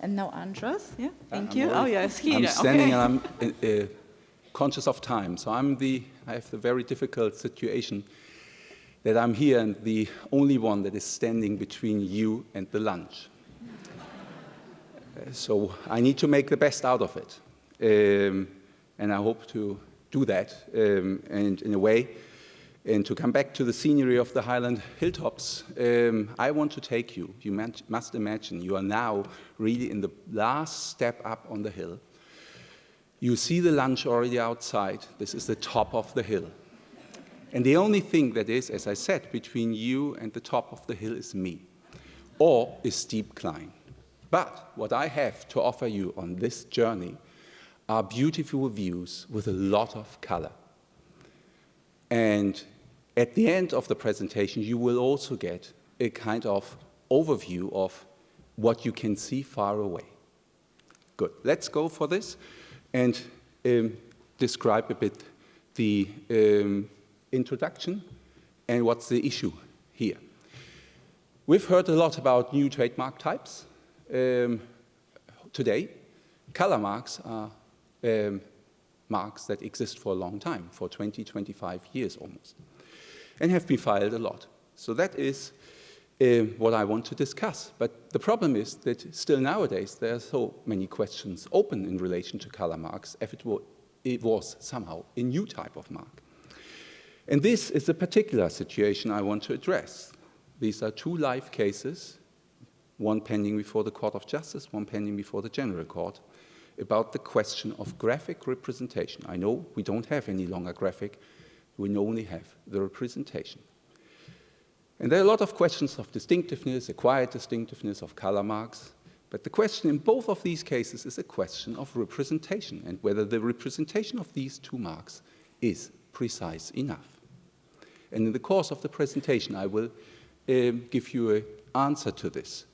And now Andreas, yeah, thank you. Oh, yeah, it's I'm standing okay. and I'm conscious of time, so I have the very difficult situation that I'm here and the only one that is standing between you and the lunch. So I need to make the best out of it, and I hope to do that, and in a way. And to come back to the scenery of the Highland hilltops, I want to take you. You must imagine you are now really in the last step up on the hill. You see the lunch already outside. This is the top of the hill. And the only thing that is, as I said, between you and the top of the hill is me, or a steep climb. But what I have to offer you on this journey are beautiful views with a lot of color. And at the end of the presentation, you will also get a kind of overview of what you can see far away. Good. Let's go for this and describe a bit the introduction and what's the issue here. We've heard a lot about new trademark types today. Color marks are marks that exist for a long time, for 20, 25 years almost, and have been filed a lot. So that is what I want to discuss. But the problem is that still nowadays there are so many questions open in relation to color marks if it was somehow a new type of mark. And this is a particular situation I want to address. These are two live cases, one pending before the Court of Justice, one pending before the General Court, about the question of graphic representation. I know we don't have any longer graphic, we only have the representation. And there are a lot of questions of distinctiveness, acquired distinctiveness of color marks, but the question in both of these cases is a question of representation and whether the representation of these two marks is precise enough. And in the course of the presentation, I will give you an answer to this.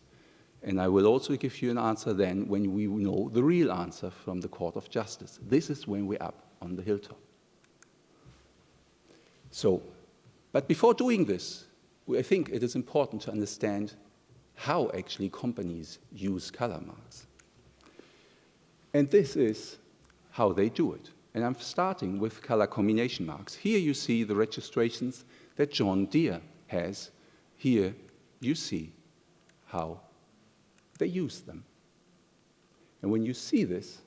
And I will also give you an answer then when we know the real answer from the Court of Justice. This is when we're up on the hilltop. So, but before doing this, I think it is important to understand how actually companies use color marks. And this is how they do it. And I'm starting with color combination marks. Here you see the registrations that John Deere has. Here you see how they use them. And when you see this,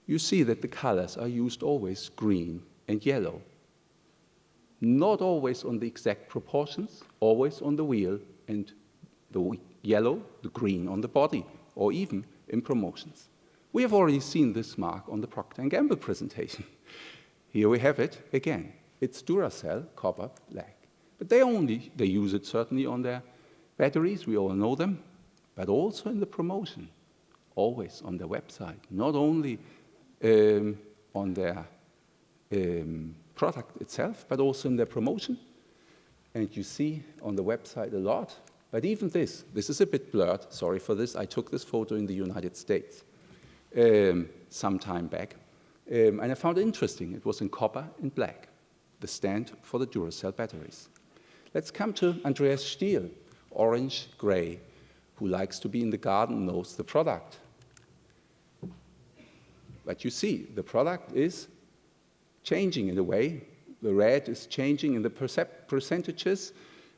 you see that the colors are used always green and yellow. Not always on the exact proportions, always on the wheel, and the yellow, the green on the body, or even in promotions. We have already seen this mark on the Procter & Gamble presentation. Here we have it again. It's Duracell, copper, black. But they use it certainly on their batteries, we all know them, but also in the promotion, always on their website, not only on their product itself, but also in their promotion. And you see on the website a lot, but even this is a bit blurred, sorry for this, I took this photo in the United States some time back, and I found it interesting, it was in copper and black, the stand for the Duracell batteries. Let's come to Andreas Stiel, orange, gray, who likes to be in the garden, knows the product. But you see, the product is changing in a way. The red is changing in the percentages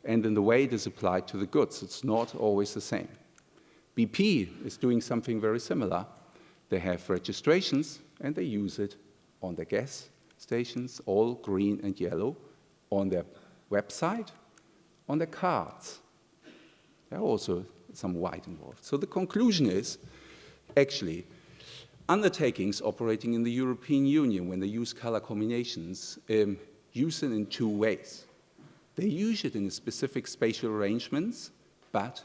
and in the way it is applied to the goods. It's not always the same. BP is doing something very similar. They have registrations and they use it on their gas stations, all green and yellow, on their website, on their cards. There are also some white involved. So the conclusion is, actually, undertakings operating in the European Union, when they use color combinations, use it in two ways. They use it in specific spatial arrangements, but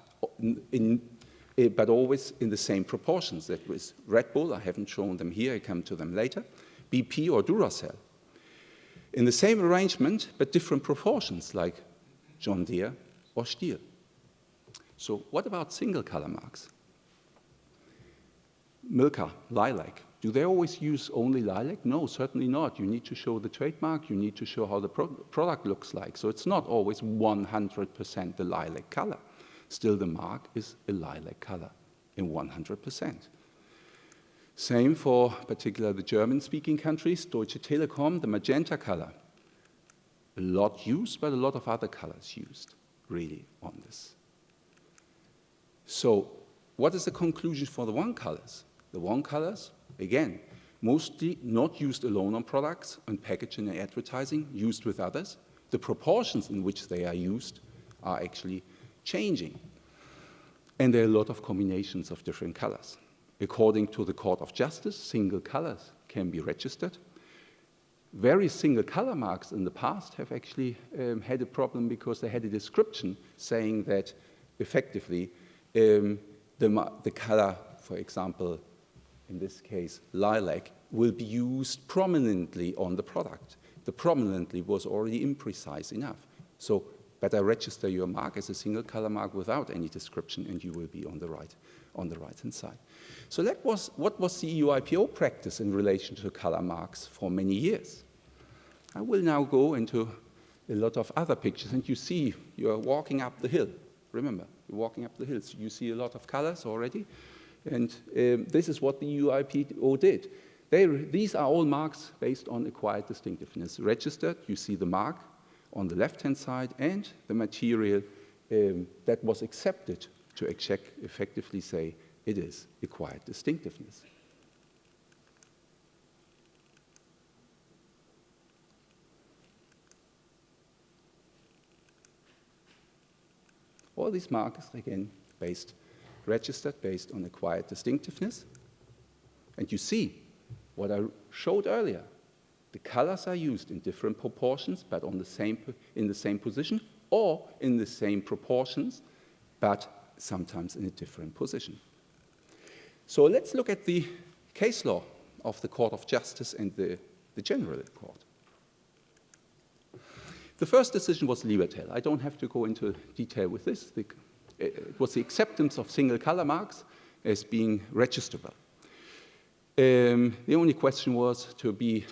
always in the same proportions. That was Red Bull, I haven't shown them here, I come to them later, BP or Duracell. In the same arrangement, but different proportions, like John Deere or Stiel. So what about single color marks? Milka, lilac. Do they always use only lilac? No, certainly not. You need to show the trademark, you need to show how the product looks like. So it's not always 100% the lilac color. Still, the mark is a lilac color in 100%. Same for particularly the German-speaking countries, Deutsche Telekom, the magenta color. A lot used, but a lot of other colors used, really, on this. So what is the conclusion for the one colors? The one colors, again, mostly not used alone on products, on packaging and advertising, used with others. The proportions in which they are used are actually changing. And there are a lot of combinations of different colors. According to the Court of Justice, single colors can be registered. Various single color marks in the past have actually had a problem because they had a description saying that effectively the color, for example, in this case, lilac, will be used prominently on the product. The prominently was already imprecise enough. So better register your mark as a single color mark without any description, and you will be on the right-hand side. So that was what was the EU IPO practice in relation to color marks for many years. I will now go into a lot of other pictures, and you see you're walking up the hill. Remember, you're walking up the hill, so you see a lot of colors already, and this is what the EU IPO did. These are all marks based on acquired distinctiveness. Registered, you see the mark on the left-hand side, and the material that was accepted to effectively say it is acquired distinctiveness. All these markers, again, registered based on acquired distinctiveness. And you see what I showed earlier. The colors are used in different proportions, but in the same position, or in the same proportions, but sometimes in a different position. So let's look at the case law of the Court of Justice and the General Court. The first decision was Libertel. I don't have to go into detail with this. It was the acceptance of single color marks as being registerable. The only question was to be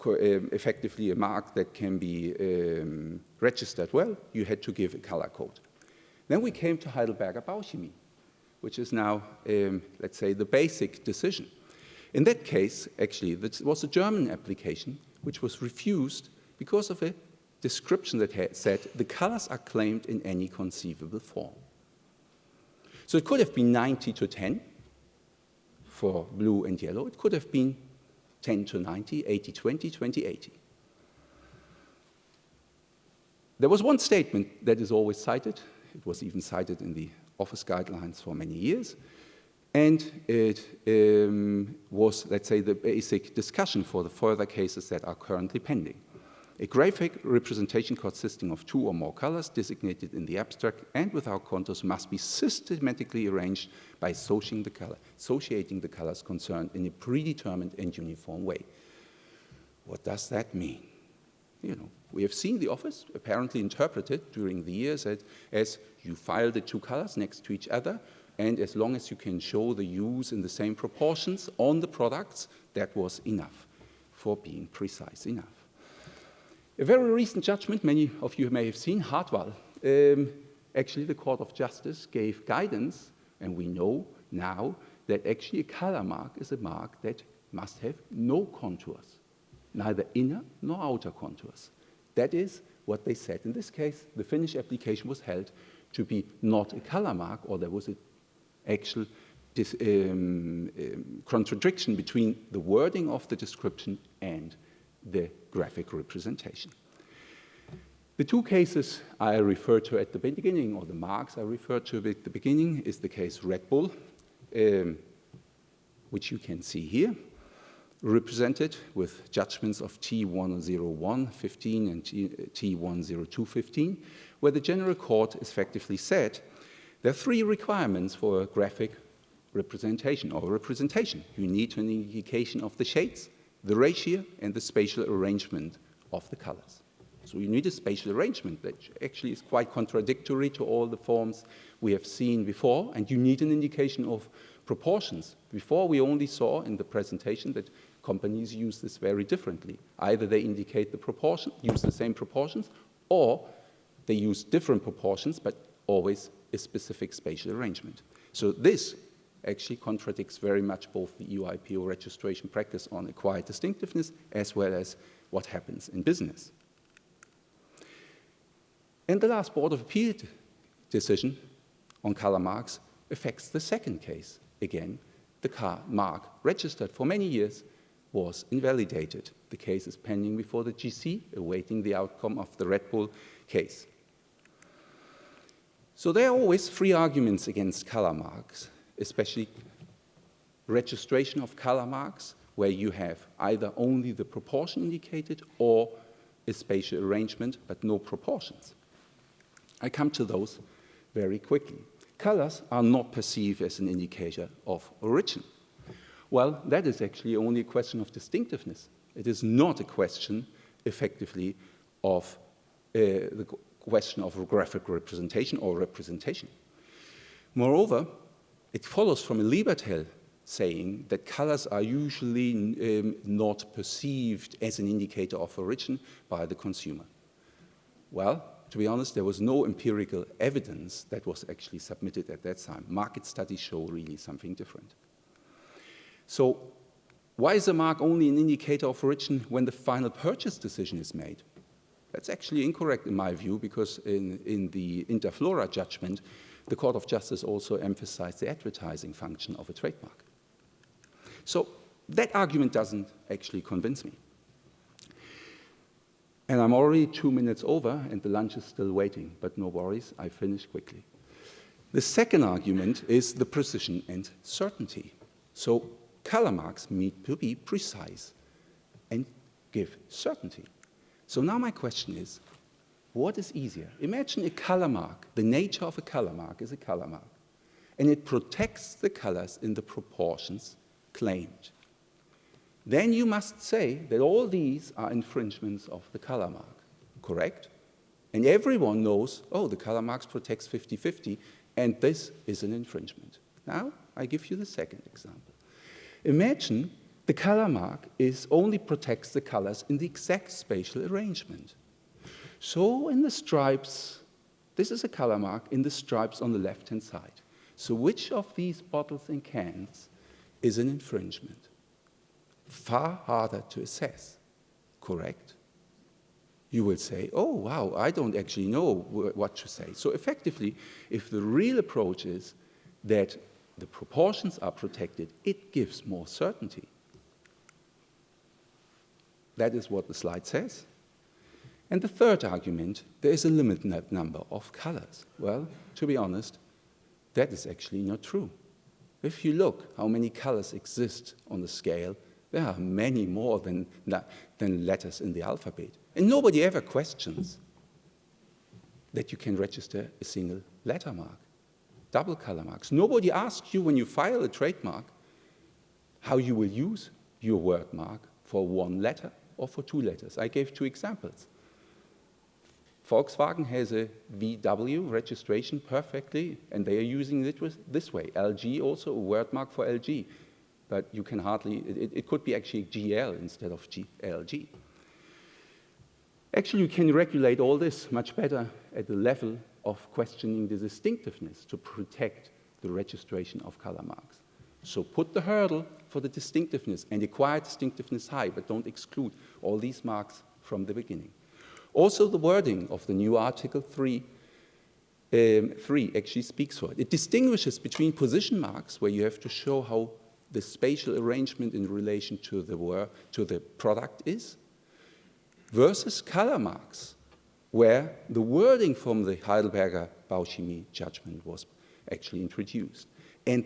effectively a mark that can be registered well, you had to give a color code. Then we came to Heidelberger Bauchemie, which is now, let's say, the basic decision. In that case, actually, this was a German application which was refused because of a description that had said the colors are claimed in any conceivable form. So it could have been 90-10 for blue and yellow. It could have been 10-90, 80-20, 20-80. There was one statement that is always cited. It was even cited in the office guidelines for many years. And it was, let's say, the basic discussion for the further cases that are currently pending. A graphic representation consisting of two or more colors designated in the abstract and without contours must be systematically arranged by associating the colors concerned in a predetermined and uniform way. What does that mean? You know, we have seen the office apparently interpreted during the years as you file the two colors next to each other, and as long as you can show the use in the same proportions on the products, that was enough for being precise enough. A very recent judgment, many of you may have seen, Hartwell. Actually, the Court of Justice gave guidance, and we know now that actually a color mark is a mark that must have no contours, neither inner nor outer contours. That is what they said. In this case, the Finnish application was held to be not a color mark, or there was an actual contradiction between the wording of the description and the graphic representation. The two cases I referred to at the beginning, or the marks I referred to at the beginning, is the case Red Bull, which you can see here, represented with judgments of T101-15 and T102-15, where the General Court effectively said there are three requirements for a graphic representation or representation. You need an indication of the shades, the ratio, and the spatial arrangement of the colors. So you need a spatial arrangement that actually is quite contradictory to all the forms we have seen before, and you need an indication of proportions. Before, we only saw in the presentation that companies use this very differently. Either they indicate the proportion, use the same proportions, or they use different proportions, but always a specific spatial arrangement. So this actually contradicts very much both the EU IPO registration practice on acquired distinctiveness as well as what happens in business. And the last Board of Appeal decision on color marks affects the second case. Again, the mark registered for many years was invalidated. The case is pending before the GC, awaiting the outcome of the Red Bull case. So there are always three arguments against color marks, especially registration of color marks, where you have either only the proportion indicated or a spatial arrangement, but no proportions. I come to those very quickly. Colors are not perceived as an indicator of origin. Well, that is actually only a question of distinctiveness. It is not a question, effectively, of the question of graphic representation or representation. Moreover, it follows from a Lieberthal saying that colors are usually not perceived as an indicator of origin by the consumer. Well, to be honest, there was no empirical evidence that was actually submitted at that time. Market studies show really something different. So why is a mark only an indicator of origin when the final purchase decision is made? That's actually incorrect in my view, because in the Interflora judgment, the Court of Justice also emphasized the advertising function of a trademark. So that argument doesn't actually convince me. And I'm already 2 minutes over, and the lunch is still waiting, but no worries, I finish quickly. The second argument is the precision and certainty. So color marks need to be precise and give certainty. So now my question is, what is easier? Imagine a color mark. The nature of a color mark is a color mark, and it protects the colors in the proportions claimed. Then you must say that all these are infringements of the color mark, correct? And everyone knows, oh, the color marks protects 50-50, and this is an infringement. Now, I give you the second example. Imagine the color mark only protects the colors in the exact spatial arrangement. So in the stripes, this is a color mark in the stripes on the left-hand side. So which of these bottles and cans is an infringement? Far harder to assess, correct? You will say, oh, wow, I don't actually know what to say. So effectively, if the real approach is that the proportions are protected, it gives more certainty. That is what the slide says. And the third argument, there is a limited number of colors. Well, to be honest, that is actually not true. If you look how many colors exist on the scale, there are many more than letters in the alphabet. And nobody ever questions that you can register a single letter mark, double color marks. Nobody asks you when you file a trademark how you will use your word mark for one letter or for two letters. I gave two examples. Volkswagen has a VW registration perfectly, and they are using it this way. LG also, a word mark for LG. But you can hardly, it could be actually GL instead of LG. Actually, you can regulate all this much better at the level of questioning the distinctiveness to protect the registration of color marks. So put the hurdle for the distinctiveness and acquire distinctiveness high, but don't exclude all these marks from the beginning. Also, the wording of the new Article 3 actually speaks for it. It distinguishes between position marks, where you have to show how the spatial arrangement in relation to the product is, versus color marks, where the wording from the Heidelberger Bauchemie judgment was actually introduced. And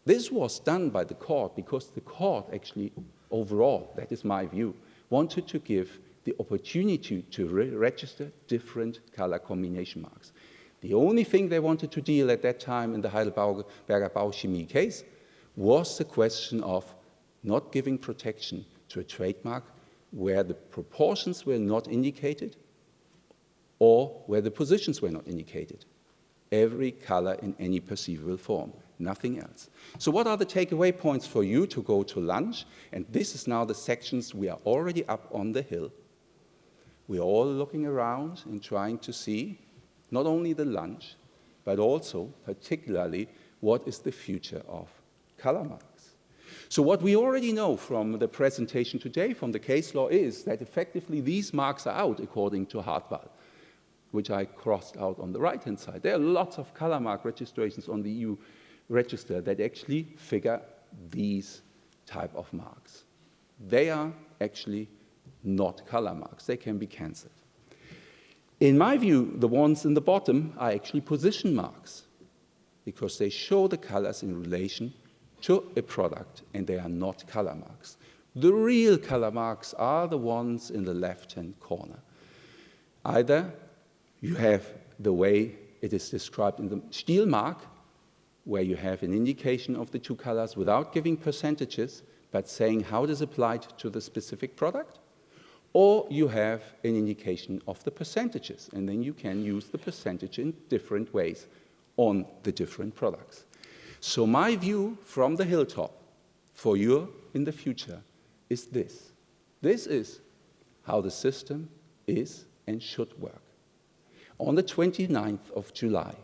this was done by the court because the court actually, overall, that is my view, wanted to give the opportunity to register different color combination marks. The only thing they wanted to deal at that time in the Heidelberger Bauchemie case was the question of not giving protection to a trademark where the proportions were not indicated or where the positions were not indicated. Every color in any perceivable form, nothing else. So what are the takeaway points for you to go to lunch? And this is now the sections we are already up on the hill. We're all looking around and trying to see not only the lunch, but also particularly what is the future of color marks. So what we already know from the presentation today, from the case law, is that effectively these marks are out according to Hartwall, which I crossed out on the right-hand side. There are lots of color mark registrations on the EU register that actually figure these type of marks. They are actually not color marks. They can be cancelled. In my view, the ones in the bottom are actually position marks because they show the colors in relation to a product, and they are not color marks. The real color marks are the ones in the left-hand corner. Either you have the way it is described in the Stil mark, where you have an indication of the two colors without giving percentages, but saying how it is applied to the specific product, or you have an indication of the percentages, and then you can use the percentage in different ways on the different products. So my view from the hilltop for you in the future is this. This is how the system is and should work. On the 29th of July,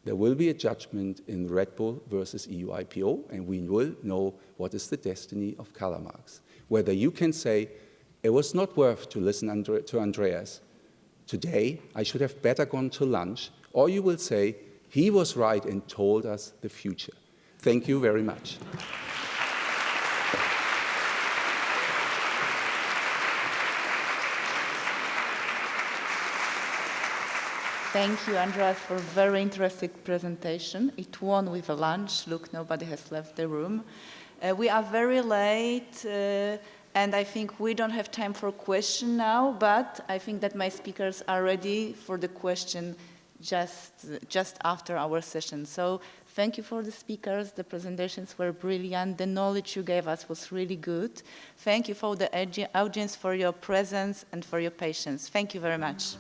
there will be a judgment in Red Bull versus EU IPO, and we will know what is the destiny of color marks. Whether you can say, it was not worth to listen to Andreas. Today, I should have better gone to lunch. Or you will say, he was right and told us the future. Thank you very much. Thank you, Andreas, for a very interesting presentation. It won with a lunch. Look, nobody has left the room. We are very late, and I think we don't have time for a question now, but I think that my speakers are ready for the question just after our session. So thank you for the speakers. The presentations were brilliant. The knowledge you gave us was really good. Thank you for the audience for your presence and for your patience. Thank you very much.